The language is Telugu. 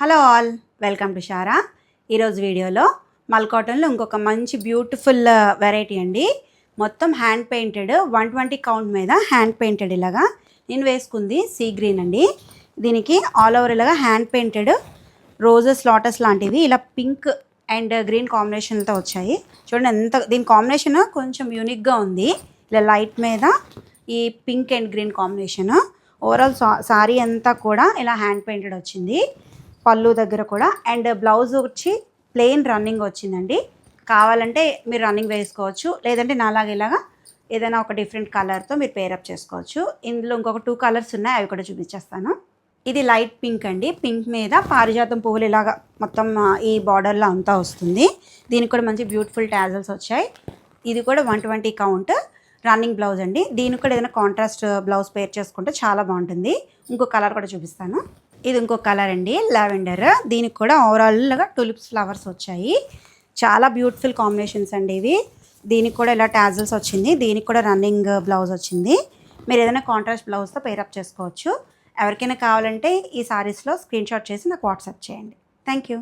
Hello all, welcome to Sarah. ఈరోజు వీడియోలో మల్ కాటన్లో ఇంకొక మంచి బ్యూటిఫుల్ వెరైటీ అండి. మొత్తం హ్యాండ్ పెయింటెడ్ 120 కౌంట్ మీద హ్యాండ్ పెయింటెడ్ ఇలాగా నేను వేసుకుంది సీ గ్రీన్ అండి. దీనికి ఆల్ ఓవర్ ఇలాగా హ్యాండ్ పెయింటెడ్ రోజెస్ లాటస్ లాంటివి ఇలా పింక్ అండ్ గ్రీన్ కాంబినేషన్తో వచ్చాయి. చూడండి ఎంత దీని కాంబినేషన్ కొంచెం యూనిక్గా ఉంది. ఇలా లైట్ మీద ఈ pink and green combination. Overall sorry అంతా కూడా ఇలా హ్యాండ్ పెయింటెడ్ వచ్చింది. పళ్ళు దగ్గర కూడా అండ్ బ్లౌజ్ వచ్చి ప్లెయిన్ రన్నింగ్ వచ్చిందండి. కావాలంటే మీరు రన్నింగ్ వేసుకోవచ్చు, లేదంటే నాలాగా ఇలాగా ఏదైనా ఒక డిఫరెంట్ కలర్తో మీరు పేరప్ చేసుకోవచ్చు. ఇందులో ఇంకొక 2 కలర్స్ ఉన్నాయి, అవి కూడా చూపించేస్తాను. ఇది లైట్ పింక్ అండి. పింక్ మీద పారిజాతం పువ్వులు ఇలాగా మొత్తం ఈ బార్డర్లో అంతా వస్తుంది. దీనికి కూడా మంచి బ్యూటిఫుల్ టాజల్స్ వచ్చాయి. ఇది కూడా 120 కౌంట్ రన్నింగ్ బ్లౌజ్ అండి. దీనికి కూడా ఏదైనా కాంట్రాస్ట్ బ్లౌజ్ పేర్ చేసుకుంటే చాలా బాగుంటుంది. ఇంకో కలర్ కూడా చూపిస్తాను. ఇది ఇంకో కలర్ అండి, లావెండర్. దీనికి కూడా ఓవరాల్గా టులిప్స్ ఫ్లవర్స్ వచ్చాయి. చాలా బ్యూటిఫుల్ కాంబినేషన్స్ అండి ఇవి. దీనికి కూడా ఇలా టాజల్స్ వచ్చింది. దీనికి కూడా రన్నింగ్ బ్లౌజ్ వచ్చింది. మీరు ఏదైనా కాంట్రాస్ట్ బ్లౌజ్తో పేరప్ చేసుకోవచ్చు. ఎవరికైనా కావాలంటే ఈ సారీస్లో స్క్రీన్ షాట్ చేసి నాకు వాట్సాప్ చేయండి. Thank you.